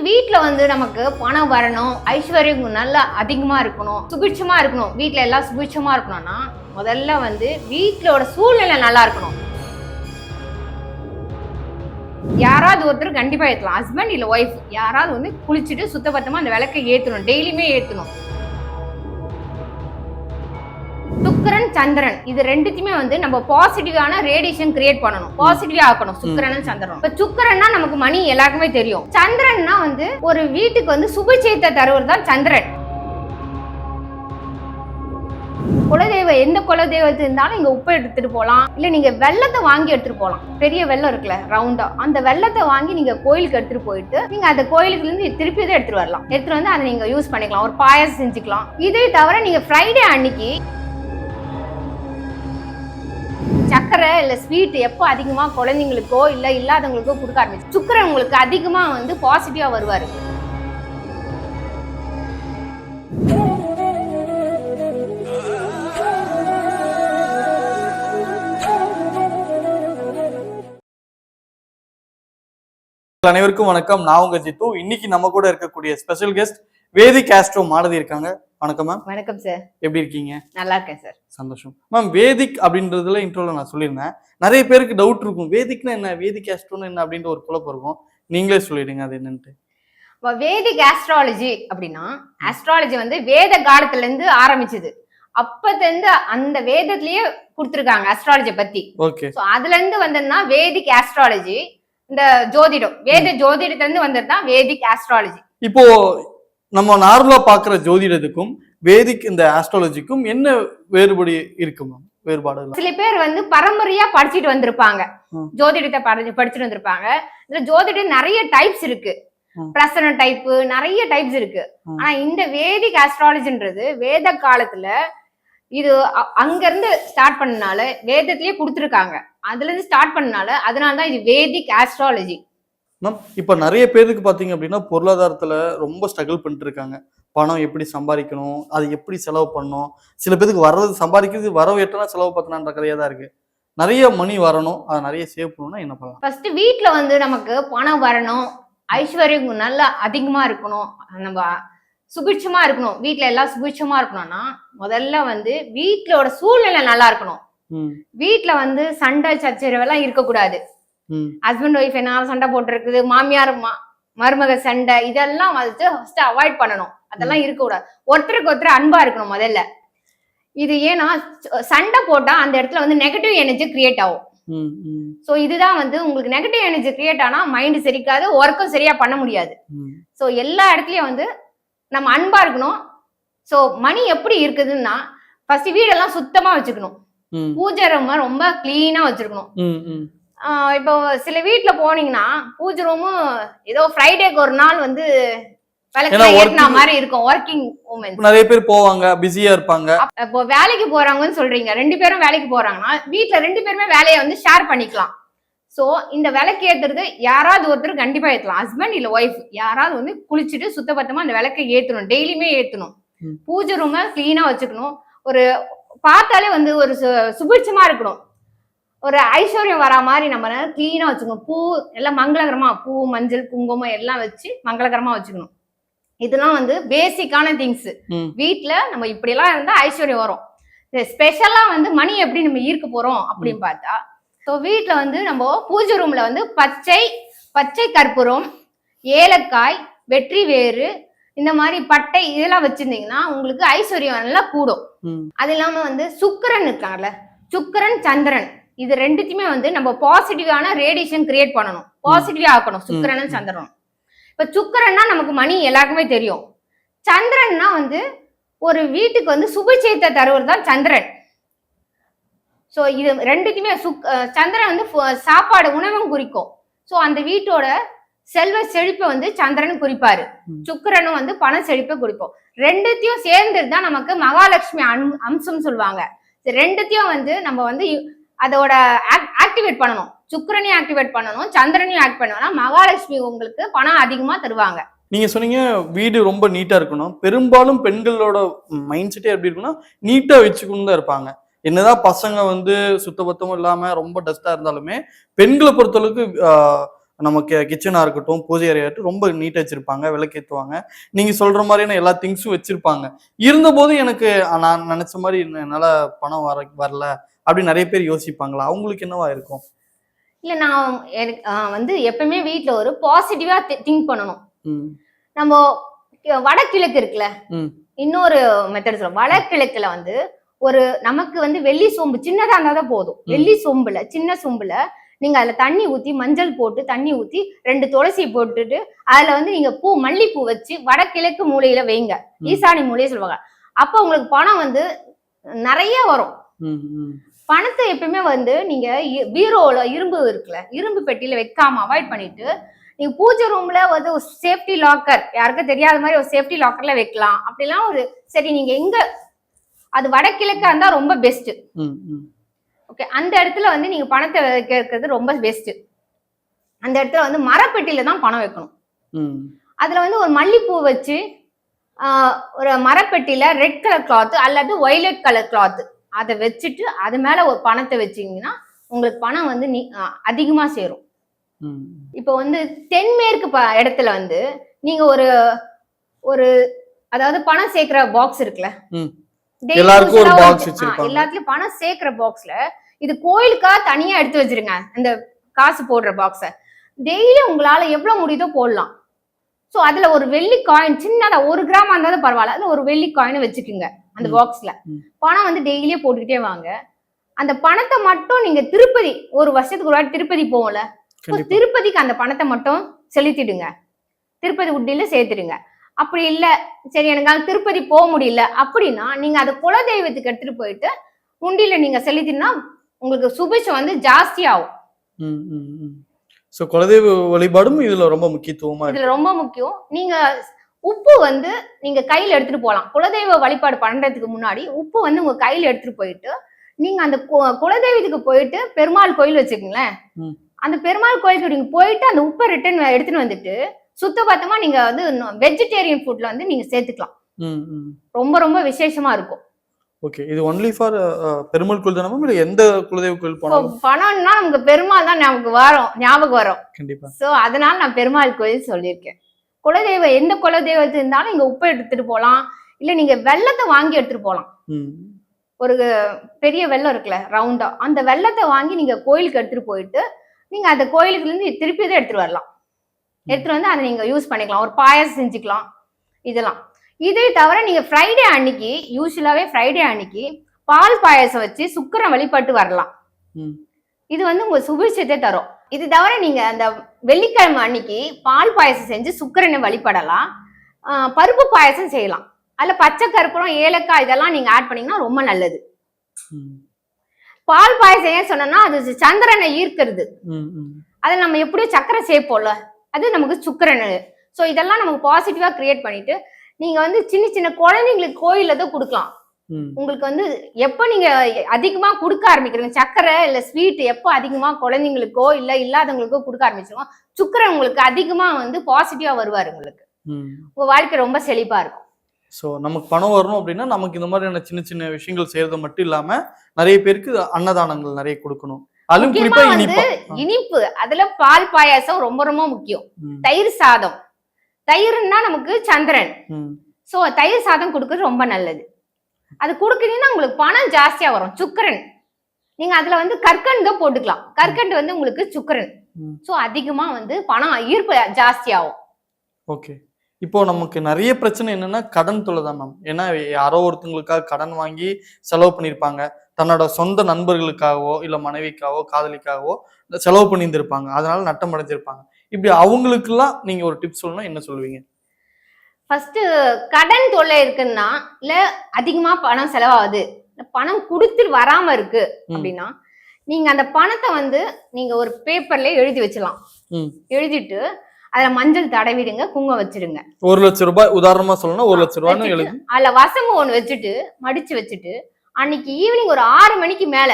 வீட்டுல வந்து நமக்கு பணம் வரணும், ஐஸ்வர்யம் நல்லா அதிகமா இருக்கணும், சுபிட்சமா இருக்கணும், வீட்டுல எல்லாம் சுபிட்சமா இருக்கணும்னா முதல்ல வந்து வீட்டோட சூழ்நிலை நல்லா இருக்கணும். யாராவது ஒருத்தர் கண்டிப்பா ஏத்தலாம், ஹஸ்பண்ட் இல்ல ஒய்ஃப் யாராவது வந்து குளிச்சுட்டு சுத்தபத்தமா அந்த விளக்கை ஏத்தணும், டெய்லியுமே ஏத்தணும். சுக்கிரன் சந்திரன் இது ரெண்டுத்தையுமே வந்து நம்ம பாசிட்டிவான ரேடியேஷன் கிரியேட் பண்ணணும், பாசிட்டிவா ஆக்கணும். சுக்கிரனும் சந்திரனும். இப்ப சுக்கிரன்னா நமக்கு மணி எல்லாருக்குமே தெரியும். சந்திரன்னா வந்து ஒரு வீட்டுக்கு வந்து சுபச்சேத்தை தருவது தான் சந்திரன். குலதெய்வம் எந்த குலதெய்வத்து இருந்தாலும் இங்க உப்பு எடுத்துட்டு போகலாம், இல்ல நீங்க வெள்ளத்தை வாங்கி எடுத்துட்டு போகலாம். பெரிய வெள்ளம் இருக்குல்ல ரவுண்டா, அந்த வெள்ளத்தை வாங்கி நீங்க கோயிலுக்கு எடுத்துட்டு போயிட்டு நீங்க அந்த கோயிலுக்கு இருந்து திருப்பி தான் எடுத்துட்டு வரலாம். எடுத்துட்டு வந்து அதை நீங்க யூஸ் பண்ணிக்கலாம், ஒரு பாயாசம் செஞ்சுக்கலாம். இதை தவிர நீங்க ஃப்ரைடே அன்னைக்கு சக்கரை இல்ல ஸ்வீட் எப்போ அதிகமா குழந்தைங்களுக்கோ இல்ல இல்லாதவங்களுக்கோ கொடுக்க ஆரம்பிச்சு சுக்கிரன் உங்களுக்கு அதிகமா வந்து பாசிட்டிவா வருவாரு. அனைவருக்கும் வணக்கம். நான் உங்க ஜித்து. இன்னைக்கு நம்ம கூட இருக்கக்கூடிய ஸ்பெஷல் கெஸ்ட் வேதிக் ஆஸ்ட்ரோ மாலதி இருக்காங்க. வணக்கம் மேம். வணக்கம் சார். எப்படி இருக்கீங்க? நல்லா இருக்கேன் சார். சந்தோஷம் மேம். வேதிக் அப்படின்றதுல இன்ட்ரோல நான் சொல்லியிருந்தேன், நிறைய பேருக்கு டவுட் இருக்கும், வேதிக்னா என்ன, வேதிக் ஆஸ்ட்ரோன்னு என்ன அப்படின்ற ஒரு குழப்பம் இருக்கும். நீங்களே சொல்லிடுங்க அது என்னன்ட்டு. வேதிக் ஆஸ்ட்ராலஜி அப்படின்னா, ஆஸ்ட்ராலஜி வந்து வேத காலத்துல இருந்து ஆரம்பிச்சது. அப்பத்திலிருந்து அந்த வேதத்திலேயே கொடுத்துருக்காங்க ஆஸ்ட்ராலஜி பத்தி. ஓகே. அதுல இருந்து வந்ததுன்னா வேதிக் ஆஸ்ட்ராலஜி. இந்த ஜோதிடம் வேத ஜோதிடத்துல இருந்து வந்ததுதான் வேதிக் ஆஸ்ட்ராலஜி. இப்போ நம்ம நார்மலா பாக்குற ஜோதிடத்துக்கும் வேதிக் இந்த ஆஸ்ட்ராலஜிக்கும் என்ன வேறுபடி இருக்கு மேம்? வேறுபாடு சில பேர் வந்து பரம்பரையா படிச்சுட்டு வந்திருப்பாங்க, ஜோதிடத்தை படிச்சுட்டு வந்திருப்பாங்க. இதுல ஜோதிடம் நிறைய டைப்ஸ் இருக்கு, பிரசன டைப், நிறைய டைப்ஸ் இருக்கு. ஆனா இந்த வேதிக் ஆஸ்ட்ராலஜின்றது வேத காலத்துல இது அங்க இருந்து ஸ்டார்ட் பண்ணனால வேதத்திலேயே கொடுத்துருக்காங்க, அதுல இருந்து ஸ்டார்ட் பண்ணனால அதனாலதான் இது வேதிக் ஆஸ்ட்ராலஜி. மேம் இப்ப நிறைய பேருக்கு பாத்தீங்க அப்படின்னா பொருளாதாரத்துல ரொம்ப ஸ்ட்ரகிள் பண்ணிட்டு இருக்காங்க. பணம் எப்படி சம்பாதிக்கணும், அது எப்படி செலவு பண்ணணும். சில பேருக்கு வர்றது சம்பாதிக்கிறது வரவு எட்டனா செலவு பத்தனான்ற கதையா தான் இருக்கு. நிறைய மணி வரணும், அதை நிறைய சேவ் பண்ணணும்னா என்ன பண்ணலாம்? ஃபர்ஸ்ட் வீட்டுல வந்து நமக்கு பணம் வரணும், ஐஸ்வர்யம் நல்லா அதிகமா இருக்கணும், நம்ம சுபிட்சமா இருக்கணும், வீட்டுல எல்லாம் சுபிட்சமா இருக்கணும்னா முதல்ல வந்து வீட்டோட சூழ்நிலை நல்லா இருக்கணும். வீட்டுல வந்து சண்டை சச்சரவெல்லாம் இருக்கக்கூடாது. ஹஸ்பண்ட் ஒய்ஃப் என்னால சண்டை போட்டுருக்குது, மாமியார் மருமக சண்டை, இதெல்லாம் வந்து ஃபர்ஸ்ட் அவாய்ட் பண்ணணும். அதெல்லாம் இருக்கக்கூடாது. ஒருத்தருக்கு ஒருத்தர் அன்பா இருக்கணும் முதல்ல. இது ஏன்னா சண்டை போட்டா அந்த இடத்துல வந்து நெகட்டிவ் எனர்ஜி கிரியேட் ஆகும். சோ இதுதான் வந்து உங்களுக்கு நெகட்டிவ் எனர்ஜி கிரியேட் ஆனா மைண்ட் சரிக்காது, ஒர்க்கும் சரியா பண்ண முடியாது. சோ எல்லா இடத்துலயும் வந்து நம்ம அன்பா இருக்கணும். சோ மணி எப்படி இருக்குதுன்னா ஃபர்ஸ்ட் வீடெல்லாம் சுத்தமா வச்சுக்கணும், பூஜை ரூம் ரொம்ப கிளீனா வச்சிருக்கணும். இப்போ சில வீட்டுல போனீங்கன்னா பூஜை ரூமும் ஏதோ ஃப்ரைடேக்கு ஒரு நாள் வந்து மாதிரி இருக்கும். ஒர்க்கிங் உமன் நிறைய பேர் போவாங்க, பிஸியா இருப்பாங்க. இப்போ வேலைக்கு போறாங்கன்னு சொல்றீங்க, 2 பேரும் வேலைக்கு போறாங்கன்னா வீட்டுல 2 பேருமே வேலையை வந்து ஷேர் பண்ணிக்கலாம். சோ இந்த விளக்கு ஏத்துறது யாராவது ஒருத்தர் கண்டிப்பா ஏத்தலாம், ஹஸ்பண்ட் இல்ல ஒய்ஃப் யாராவது வந்து குளிச்சுட்டு சுத்தபத்தமா அந்த விளக்கை ஏத்தணும், டெய்லியுமே ஏத்தணும். பூஜை ரூம கிளீனா வச்சுக்கணும். ஒரு பார்த்தாலே வந்து ஒரு சுபிட்சமா இருக்கணும், ஒரு ஐஸ்வர்யம் வரா மாதிரி நம்ம கிளீனா வச்சுக்கணும். பூ எல்லாம் மங்களகரமா, பூ மஞ்சள் குங்குமம் எல்லாம் வச்சு மங்களகரமா வச்சுக்கணும். இதெல்லாம் வந்து பேசிக்கான திங்ஸ். வீட்டுல நம்ம இப்படி எல்லாம் இருந்தா ஐஸ்வர்யம் வரும். ஸ்பெஷலா வந்து மணி எப்படி நம்ம ஈர்க்க போறோம் அப்படின்னு பார்த்தா, ஸோ வீட்டுல வந்து நம்ம பூஜை ரூம்ல வந்து பச்சை கற்பூரம், ஏலக்காய், வெற்றி வேறு, இந்த மாதிரி பட்டை இதெல்லாம் வச்சிருந்தீங்கன்னா உங்களுக்கு ஐஸ்வர்யம் நல்லா கூடும். அது இல்லாம வந்து சுக்கிரன் இருக்காங்கல்ல, சுக்கிரன் சந்திரன் இது ரெண்டுத்தையுமே வந்து நம்ம பாசிட்டிவான ரேடியேஷன் கிரியேட் பண்ணணும், பாசிட்டிவா ஆக்கணும். சுக்கிரனும் சந்திரனும். இப்ப சுக்கிரன்னா நமக்கு மணி எல்லாருக்குமே தெரியும். சந்திரன்னா வந்து ஒரு வீட்டுக்கு வந்து சுபச்சேத்தை தருவது தான் சந்திரன். சோ இது ரெண்டுக்குமே சந்திரன் வந்து சாப்பாடு உணவும் குறிக்கும். சோ அந்த வீட்டோட செல்வ செழிப்பை வந்து சந்திரன் குறிப்பாரு, சுக்கிரனும் வந்து பண செழிப்பை குறிப்போம். ரெண்டுத்தையும் சேர்ந்துட்டு தான் நமக்கு மகாலட்சுமி அம்சம் சொல்லுவாங்க. ரெண்டுத்தையும் வந்து நம்ம வந்து அதோட ஆக்டிவேட் பண்ணணும். சுக்கிரனையும் ஆக்டிவேட் பண்ணணும், சந்திரனையும் ஆக்ட் பண்ணணும். மகாலட்சுமி உங்களுக்கு பணம் அதிகமா தருவாங்க. நீங்க சொன்னீங்க வீடு ரொம்ப நீட்டா இருக்கணும். பெரும்பாலும் பெண்களோட மைண்ட் செட்டே எப்படி இருக்குன்னா நீட்டா வச்சுக்கணும் தான் இருப்பாங்க. என்னதான் பசங்க வந்து சுத்தபத்தமும் இல்லாம ரொம்ப டஸ்டா இருந்தாலுமே பெண்களை பொறுத்தளவுக்கு நமக்கு கிச்சனா இருக்கட்டும், பூஜை அறையா இருக்கட்டும் ரொம்ப நீட்டா வச்சிருப்பாங்க, விளக்கேத்துவாங்க. நீங்க சொல்ற மாதிரியான எல்லா திங்ஸும் வச்சிருப்பாங்க. இருந்தபோது எனக்கு நான் நினைச்ச மாதிரி என்னால பணம் வரல அப்படின்னு நிறைய பேர் யோசிப்பாங்களா? அவங்களுக்கு என்னவா இருக்கும்? இல்ல நான் எனக்கு வந்து எப்பவுமே வீட்ல ஒரு பாசிட்டிவா திங்க் பண்ணணும். ம். நம்ம வடகிழக்கு இருக்குல்ல, ம். இன்னொரு மெத்தட் சொல்றோம். வடகிழக்குல வந்து ஒரு நமக்கு வந்து வெள்ளி சொம்பு சின்னதா இருந்தா தான் போதும். வெள்ளி சொம்புல, சின்ன சொம்புல நீங்க அதுல தண்ணி ஊத்தி, மஞ்சள் போட்டு தண்ணி ஊத்தி 2 துளசி போட்டுட்டு அதுல வந்து நீங்க மல்லிப்பூ வச்சு வடகிழக்கு மூலையில வைங்க. ஈசானி மூலையை சொல்லுவாங்க. அப்ப உங்களுக்கு பணம் வந்து நிறைய வரும். பணத்தை எப்பயுமே வந்து நீங்க பீரோல இரும்பு இருக்குல்ல, இரும்பு பெட்டியில வைக்காம அவாய்ட் பண்ணிட்டு நீங்க பூஜை ரூம்ல வந்து ஒரு சேஃப்டி லாக்கர், யாருக்கும் தெரியாத மாதிரி ஒரு சேஃப்டி லாக்கர்ல வைக்கலாம். அப்படிலாம் ஒரு சரி நீங்க எங்க அது வடகிழக்கா இருந்தா ரொம்ப பெஸ்ட். ஓகே, அந்த இடத்துல வந்து நீங்க பணத்தை வைக்கிறது ரொம்ப பெஸ்ட். அந்த இடத்துல வந்து மரப்பெட்டியில தான் பணம் வைக்கணும். அதுல வந்து ஒரு மல்லிப்பூ வச்சு ஒரு மரப்பெட்டியில ரெட் கலர் கிளாத் அல்லது ஒய்லட் கலர் கிளாத் அதை வச்சுட்டு அது மேல ஒரு பணத்தை வச்சீங்கன்னா உங்களுக்கு பணம் வந்து அதிகமா சேரும். இப்போ வந்து தென்மேற்கு இடத்துல வந்து நீங்க ஒரு ஒரு அதாவது பணம் சேர்க்கிற பாக்ஸ் இருக்குல்ல, எல்லாத்துலயும் பணம் சேர்க்கிற பாக்ஸ்ல இது கோயிலுக்காக தனியா எடுத்து வச்சிருங்க. அந்த காசு போடுற பாக்ஸ டெய்லி உங்களால எவ்வளவு முடியுதோ போடலாம். சோ அதுல ஒரு வெள்ளி காயின் சின்னதா 1 கிராம் இருந்தாலும் பரவாயில்ல, அதுல ஒரு வெள்ளி காயின் வச்சுக்குங்க அந்த பாக்ஸ்ல. பணம் வந்து டெய்லியே போட்டுக்கிட்டே வாங்க. அந்த பணத்தை மட்டும் நீங்க திருப்பதி ஒரு வருஷத்துக்கு ஒரு வாட்டி திருப்பதி போகல, திருப்பதிக்கு அந்த பணத்தை மட்டும் செலுத்திடுங்க. திருப்பதி உண்டியில சேர்த்துடுங்க. அப்படி இல்ல சரி எனக்கு திருப்பதி போக முடியல அப்படின்னா நீங்க அதை குலதெய்வத்துக்கு எடுத்துட்டு போயிட்டு உண்டியில நீங்க செலுத்தினா உங்களுக்கு சுபிட்சம் வந்து ஜாஸ்தி ஆகும். குலதெய்வ வழிபாடும் இதுல ரொம்ப முக்கியத்துவமா இதுல ரொம்ப முக்கியம். நீங்க உப்பு வந்து நீங்க கையில எடுத்துட்டு போகலாம். குலதெய்வ வழிபாடு பண்றதுக்கு முன்னாடி உப்பு வந்து உங்க கையில எடுத்துட்டு போயிட்டு நீங்க அந்த குலதெய்வத்துக்கு போயிட்டு பெருமாள் கோயில் வச்சுக்கீங்களேன், அந்த பெருமாள் கோயிலுக்கு நீங்க போயிட்டு அந்த உப்பை ரிட்டர்ன் எடுத்துட்டு வந்துட்டு சுத்தபத்தமா நீங்க வந்து வெஜிடேரியன் ஃபுட்ல வந்து நீங்க சேர்த்துக்கலாம். ரொம்ப ரொம்ப விசேஷமா இருக்கும். ஓகே, இது ஒன்லி ஃபார் பெருமாள் கோயில் தானே இல்ல எந்த குலதெய்வ கோயில் போனாலும்? பணம்னா நமக்கு பெருமாள் தான் ஞாபகம் வரும் கண்டிப்பா. சோ அதனால நான் பெருமாள் கோயில் சொல்லியிருக்கேன். குலதெய்வம் எந்த குலதெய்வத்து இருந்தாலும் இங்க உப்பு எடுத்துட்டு போகலாம். இல்ல நீங்க வெள்ளத்தை வாங்கி எடுத்துட்டு போகலாம். ஒரு பெரிய வெள்ளம் இருக்குல்ல ரவுண்டா, அந்த வெள்ளத்தை வாங்கி நீங்க கோயிலுக்கு எடுத்துட்டு போயிட்டு நீங்க அந்த கோயிலுக்குல இருந்து திருப்பி தான் எடுத்துட்டு வரலாம். எடுத்துட்டு வந்து அதை நீங்க யூஸ் பண்ணிக்கலாம். ஒரு பாயாசம் செஞ்சுக்கலாம். இதெல்லாம் இதே தவிர நீங்க ஃப்ரைடே அன்னைக்கு யூஸ்வலாவே ஃப்ரைடே அன்னைக்கு பால் பாயாசம் வச்சு சுக்கிரன் வழிபட்டு வரலாம். இது வந்து உங்க சுபிட்சத்தை தரும். இது தவிர நீங்க அந்த வெள்ளிக்கிழமை அன்னைக்கு பால் பாயாசம் செஞ்சு சுக்கிரனை வழிபடலாம். பருப்பு பாயாசம் செய்யலாம். அதுல பச்சை கற்பூரம், ஏலக்காய் இதெல்லாம் நீங்க ஆட் பண்ணீங்கன்னா ரொம்ப நல்லது. பால் பாயாசம் ஏன் சொன்னா அது சந்திரனை ஈர்க்கிறது. அதை நம்ம எப்படியும் சக்கரை சேர்ப்போம்ல, அது நமக்கு சுக்கிரன். ஸோ இதெல்லாம் நமக்கு பாசிட்டிவா கிரியேட் பண்ணிட்டு நீங்க வந்து சின்ன சின்ன குழந்தைங்களுக்கு கோயில தான் கொடுக்கலாம். உங்களுக்கு வந்து எப்ப நீங்க அதிகமா கொடுக்க ஆரம்பிக்கிறீங்க சக்கரை இல்ல ஸ்வீட், எப்போ அதிகமா குழந்தைங்களுக்கோ இல்ல இல்லாதவங்களுக்கோ கொடுக்க ஆரம்பிச்சிருவோம், சுக்கிரன் உங்களுக்கு அதிகமா வந்து பாசிட்டிவா வருவாரு. உங்களுக்கு உங்க வாழ்க்கை ரொம்ப செழிப்பா இருக்கும். ஸோ நமக்கு பணம் வரணும் அப்படின்னா நமக்கு இந்த மாதிரியான சின்ன சின்ன விஷயங்கள் செய்யறது மட்டும் இல்லாம நிறைய பேருக்கு அன்னதானங்கள் நிறைய கொடுக்கணும். இனிப்பு அதுல பால் பாயாசம் ரொம்ப ரொம்ப முக்கியம். தயிர் சாதம், தயிர்னா நமக்கு சந்திரன். சோ தயிர் சாதம் கொடுக்கறது ரொம்ப நல்லது. அது கொடுக்குறீங்கன்னா உங்களுக்கு பணம் ஜாஸ்தியா வரும். சுக்கிரன் நீங்க அதுல வந்து கற்கண்டு தான் போட்டுக்கலாம். கற்கண்டு வந்து உங்களுக்கு சுக்கிரன். சோ அதிகமா வந்து பணம் ஈர்ப்பு ஜாஸ்தி ஆகும். ஓகே, இப்போ நமக்கு நிறைய பிரச்சனை என்னன்னா கடன் தொல்லை தான் மேம். ஏன்னா யாரோ ஒருத்தவங்களுக்காக கடன் வாங்கி செலவு பண்ணியிருப்பாங்க. தன்னோட சொந்த நண்பர்களுக்காகவோ இல்ல மனைவிக்காகவோ காதலிக்காகவோ செலவு பண்ணியிருந்திருப்பாங்க. அதனால நட்டம் அடைஞ்சிருப்பாங்க. இப்படி அவங்களுக்கெல்லாம் நீங்க ஒரு டிப்ஸ் சொல்லணும், என்ன சொல்லுவீங்க? ஃபர்ஸ்ட் கடன் தொல்லை இருக்குன்னா இல்ல அதிகமா பணம் செலவாகுது, பணம் கொடுத்துட்டு வராம இருக்கு அப்படின்னா நீங்க அந்த பணத்தை வந்து நீங்க ஒரு பேப்பர்ல எழுதி வச்சிடலாம். எழுதிட்டு அதுல மஞ்சள் தடவிடுங்க, குங்குமம் வச்சிடுங்க. 1 லட்சம் ரூபாய் உதாரணமா சொல்லணும், 1 லட்சம் ரூபாய்னு எழுதி அதுல வசம்பு ஒண்ணு வச்சுட்டு மடிச்சு வச்சுட்டு அன்னைக்கு ஈவினிங் ஒரு 6 மணிக்கு மேல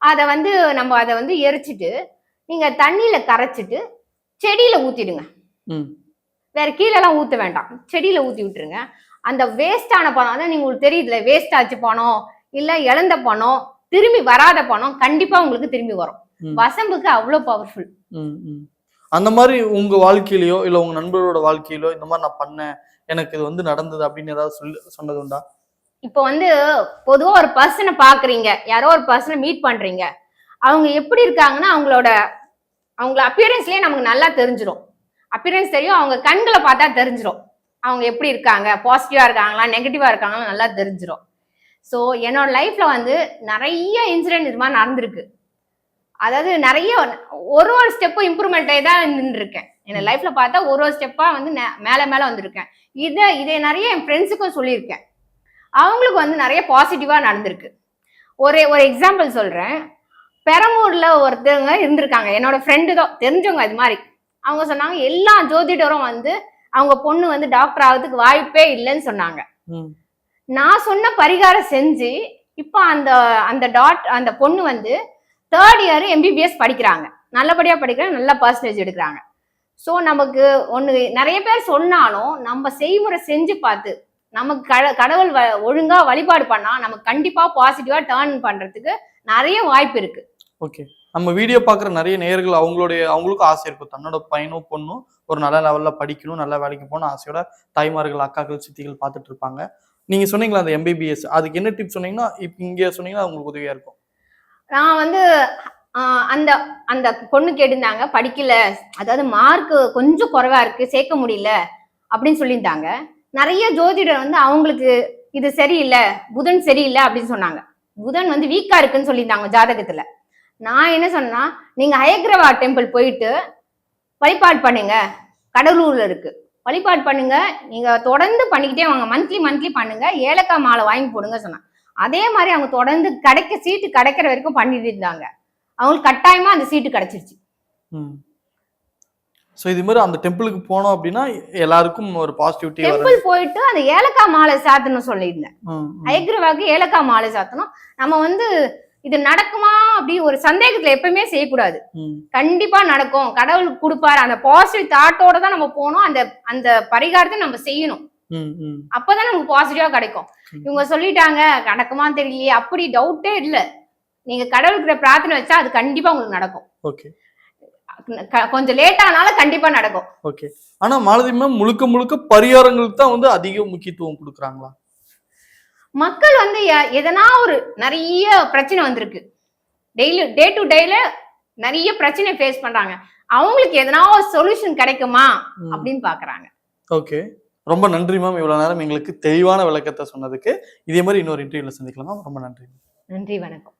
அதை வந்து நம்ம அதை வந்து எரிச்சிட்டு நீங்க தண்ணியில கரைச்சிட்டு செடியில ஊத்திடுங்க. வேற கீழெல்லாம் ஊத்த வேண்டாம், செடியில ஊத்தி விட்டுருங்க. அந்த வேஸ்டான பணம், அதான் நீங்க உங்களுக்கு தெரியுதுல வேஸ்ட் ஆச்சு பணம் இல்ல இழந்த பணம் திரும்பி வராத பணம் கண்டிப்பா உங்களுக்கு திரும்பி வரும். வசம்புக்கு அவ்வளவு பவர்ஃபுல். அந்த மாதிரி உங்க வாழ்க்கையிலயோ இல்ல உங்க நண்பரோட வாழ்க்கையிலோ இந்த மாதிரி நான் பண்ணேன், எனக்கு இது வந்து நடந்தது அப்படின்னு ஏதாவது சொன்னது உண்டா? இப்போ வந்து பொதுவா ஒரு பர்சனை பாக்குறீங்க, யாரோ ஒரு பர்சனை மீட் பண்றீங்க, அவங்க எப்படி இருக்காங்கன்னா அவங்கள அப்பியரன்ஸ்லயே நமக்கு நல்லா தெரிஞ்சிடும். அப்பியரன்ஸ் தெரியும், அவங்க கண்களை பார்த்தா தெரிஞ்சிடும் அவங்க எப்படி இருக்காங்க, பாசிட்டிவா இருக்காங்களா நெகட்டிவா இருக்காங்களா நல்லா தெரிஞ்சிடும். ஸோ என்னோட லைஃப்ல வந்து நிறைய இன்சிடென்ட் இது மாதிரி நடந்திருக்கு. அதாவது நிறைய ஒரு ஸ்டெப்பும் இம்ப்ரூவ்மெண்ட் தான் நின்றுருக்கேன். என் லைஃப்ல பார்த்தா ஒரு ஸ்டெப்பா வந்து மேல மேல வந்திருக்கேன். இதை நிறைய என் ஃப்ரெண்ட்ஸுக்கும் சொல்லியிருக்கேன். அவங்களுக்கு வந்து நிறைய பாசிட்டிவா நடந்திருக்கு. ஒரு எக்ஸாம்பிள் சொல்றேன். பெரம்பூர்ல ஒருத்தவங்க இருந்திருக்காங்க, என்னோட ஃப்ரெண்டு தான், தெரிஞ்சவங்க. அது மாதிரி அவங்க சொன்னாங்க எல்லா ஜோதிடரும் வந்து அவங்க பொண்ணு வந்து டாக்டர் ஆகிறதுக்கு வாய்ப்பே இல்லைன்னு சொன்னாங்க. நான் சொன்ன பரிகாரம் செஞ்சு இப்ப அந்த பொண்ணு வந்து 3rd இயர் MBBS படிக்கிறாங்க. நல்லபடியா படிக்கிறாங்க, நல்ல பர்சன்டேஜ் எடுக்கிறாங்க. ஸோ நமக்கு நிறைய பேர் சொன்னாலும் நம்ம செய்முறை செஞ்சு பார்த்து நமக்கு கடவுள் ஒழுங்கா வழிபாடு பண்ணா நமக்கு கண்டிப்பா பாசிட்டிவா டேர்ன் பண்றதுக்கு நிறைய வாய்ப்பு இருக்கு. ஓகே, நம்ம வீடியோ பாக்குற நிறைய நேயர்கள் அவங்களுக்கும் ஆசை இருக்கும், தன்னோட பையனும் பொண்ணும் ஒரு நல்ல லெவல்ல படிக்கணும், நல்ல வேலைக்கு போகணும் ஆசையோட தாய்மார்கள், அக்காக்கள், சித்திகள் பார்த்துட்டு இருப்பாங்க. நீங்க சொன்னீங்களா அந்த MBBS, அதுக்கு என்ன டிப் சொன்னீங்கன்னா இப்ப இங்க சொன்னீங்கன்னா உங்களுக்கு உதவியா இருக்கும். நான் வந்து அந்த அந்த பொண்ணு கேட்டிருந்தாங்க, படிக்கல, அதாவது மார்க் கொஞ்சம் குறைவா இருக்கு, சேர்க்க முடியல அப்படின்னு சொல்லியிருந்தாங்க. நிறைய ஜோதிடர் வந்து அவங்களுக்கு இது சரியில்லை, புதன் சரியில்லை அப்படின்னு சொன்னாங்க. புதன் வந்து வீக்கா இருக்குன்னு சொல்லியிருந்தாங்க ஜாதகத்துல. நான் என்ன சொன்னா, நீங்க ஹயக்ரவா டெம்பிள் போயிட்டு வழிபாடு பண்ணுங்க, கடலூர்ல இருக்கு, வழிபாடு பண்ணுங்க, நீங்க தொடர்ந்து பண்ணிக்கிட்டே வாங்க, மந்த்லி பண்ணுங்க, ஏலக்காய் மாலை வாங்கி போடுங்க சொன்னாங்க. அதே மாதிரி அவங்க தொடர்ந்து சீட்டு கிடைக்கிற வரைக்கும் பண்ணிட்டு இருந்தாங்க. அவங்களுக்கு கட்டாயமா அந்த சீட்டு கிடைச்சிருச்சு. சோ இது மாதிரி அந்த டெம்பிளுக்கு போனோம் அப்படின்னா எல்லாருக்கும் ஒரு பாசிட்டிவிட்டி வரும். டெம்பிள் போயிட்டு அந்த ஏலக்காய் மாலை சாத்தணும் சொல்லியிருந்தேன். ஹயக்ரவாக்கு ஏலக்காய் மாலை சாத்தணும். நம்ம வந்து இது நடக்குமா அப்படி ஒரு சந்தேகத்துல எப்பவுமே செய்யக்கூடாது. கண்டிப்பா நடக்கும், கடவுள் கொடுப்பாரு, அந்த பாசிட்டிவ் தாட்டோட தான் நம்ம போகணும். அந்த பரிகாரத்தை நம்ம செய்யணும். அப்பதான் நமக்கு பாசிட்டிவா கிடைக்கும். இவங்க சொல்லிட்டாங்க நடக்குமா தெரியலையே, அப்படி டவுட்டே இல்ல. நீங்க கடவுளுக்கு பிரார்த்தனை வச்சா அது கண்டிப்பா உங்களுக்கு நடக்கும். ஓகே, கொஞ்சம் லேட் ஆனாலும் கண்டிப்பா நடக்கும். ஓகே. ஆனா மாலதி மேம் முழுக்க பரிகாரங்களுக்கு தான் வந்து அதிக முக்கியத்துவம் கொடுக்குறாங்களா? மக்கள் வந்து எதனா ஒரு நிறைய பிரச்சனை வந்திருக்கு, டே டு டேல நிறைய பிரச்சனை ஃபேஸ் பண்றாங்க, அவங்களுக்கு எதனா ஒரு சொல்யூஷன் கிடைக்குமா அப்படின்னு பாக்குறாங்க. ஓகே, ரொம்ப நன்றி மேம், இவ்வளவு நேரம் எங்களுக்கு தெளிவான விளக்கத்தை சொன்னதுக்கு. இதே மாதிரி இன்னொரு இன்டர்வியூல சந்திக்கலாம். ரொம்ப நன்றி. நன்றி, வணக்கம்.